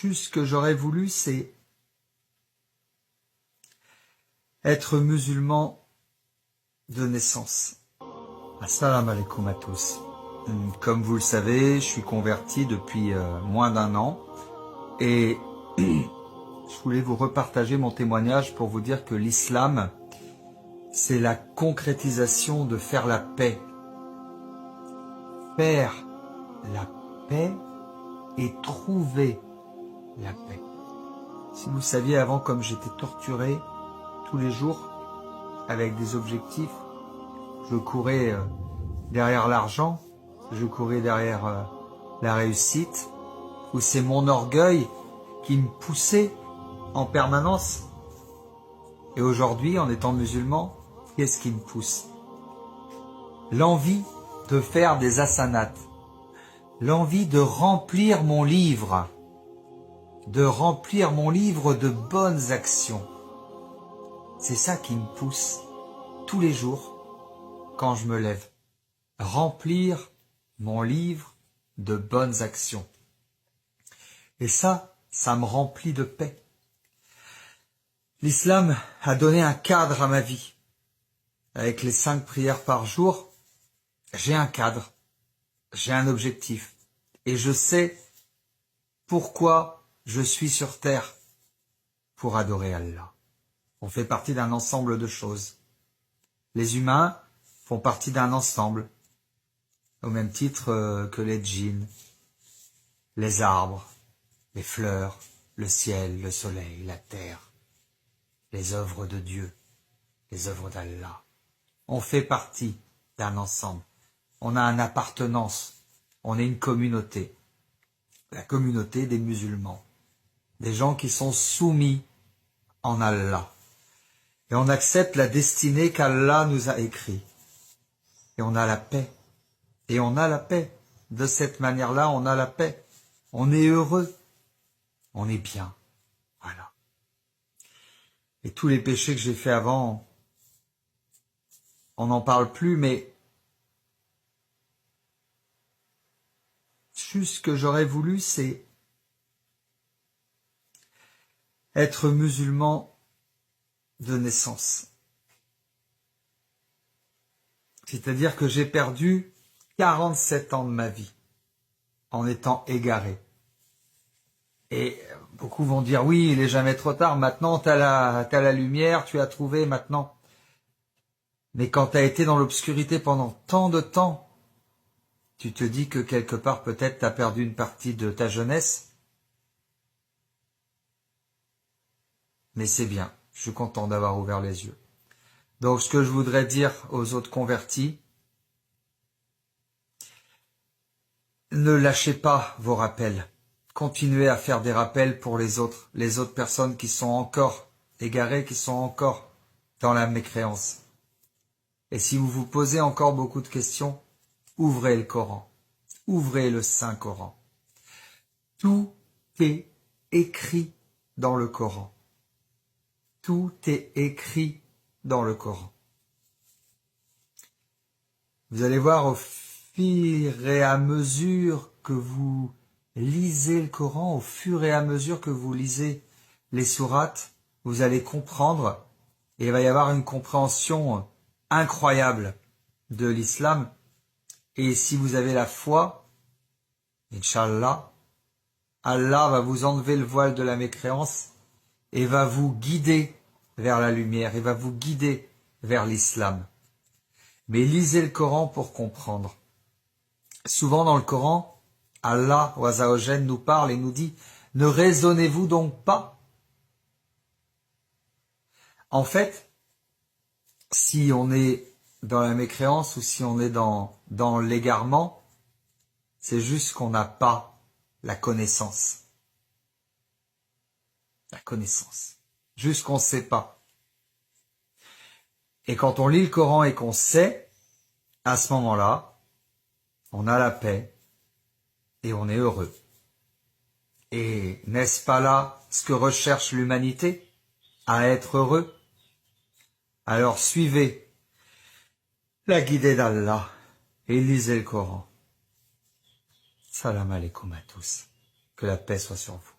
Juste ce que j'aurais voulu, c'est être musulman de naissance. Assalamu alaikum à tous. Comme vous le savez, je suis converti depuis moins d'un an et je voulais vous repartager mon témoignage pour vous dire que l'islam, c'est la concrétisation de faire la paix. Faire la paix et trouver la paix. Si vous saviez avant comme j'étais torturé tous les jours avec des objectifs, je courais derrière l'argent, je courais derrière la réussite, où c'est mon orgueil qui me poussait en permanence. Et aujourd'hui, en étant musulman, qu'est-ce qui me pousse? L'envie de faire des hasanats, l'envie de remplir mon livre de bonnes actions. C'est ça qui me pousse tous les jours quand je me lève. Remplir mon livre de bonnes actions. Et ça me remplit de paix. L'islam a donné un cadre à ma vie. Avec les 5 prières par jour, j'ai un cadre, j'ai un objectif. Et je sais pourquoi je suis sur terre, pour adorer Allah. On fait partie d'un ensemble de choses. Les humains font partie d'un ensemble, au même titre que les djinns, les arbres, les fleurs, le ciel, le soleil, la terre, les œuvres de Dieu, les œuvres d'Allah. On fait partie d'un ensemble. On a une appartenance. On est une communauté. La communauté des musulmans. Des gens qui sont soumis en Allah. Et on accepte la destinée qu'Allah nous a écrite. Et on a la paix. Et on a la paix. De cette manière-là, on a la paix. On est heureux. On est bien. Voilà. Et tous les péchés que j'ai faits avant, on n'en parle plus, mais juste ce que j'aurais voulu, c'est être musulman de naissance. C'est-à-dire que j'ai perdu 47 ans de ma vie en étant égaré. Et beaucoup vont dire, oui, il est jamais trop tard, maintenant t'as la lumière, tu as trouvé maintenant. Mais quand t'as été dans l'obscurité pendant tant de temps, tu te dis que quelque part peut-être t'as perdu une partie de ta jeunesse. Mais c'est bien, je suis content d'avoir ouvert les yeux. Donc ce que je voudrais dire aux autres convertis, ne lâchez pas vos rappels. Continuez à faire des rappels pour les autres personnes qui sont encore égarées, qui sont encore dans la mécréance. Et si vous vous posez encore beaucoup de questions, ouvrez le Coran, ouvrez le Saint-Coran. Tout est écrit dans le Coran. Tout est écrit dans le Coran. Vous allez voir au fur et à mesure que vous lisez le Coran, au fur et à mesure que vous lisez les sourates, vous allez comprendre et il va y avoir une compréhension incroyable de l'islam. Et si vous avez la foi, Inch'Allah, Allah va vous enlever le voile de la mécréance et va vous guider vers la lumière, et va vous guider vers l'islam. Mais lisez le Coran pour comprendre. Souvent dans le Coran, Allah Azza nous parle et nous dit « Ne raisonnez-vous donc pas ?» En fait, si on est dans la mécréance ou si on est dans l'égarement, c'est juste qu'on n'a pas la connaissance. La connaissance. Juste qu'on ne sait pas. Et quand on lit le Coran et qu'on sait, à ce moment-là, on a la paix et on est heureux. Et n'est-ce pas là ce que recherche l'humanité? À être heureux? Alors suivez la guidée d'Allah et lisez le Coran. Salam alaikum à tous. Que la paix soit sur vous.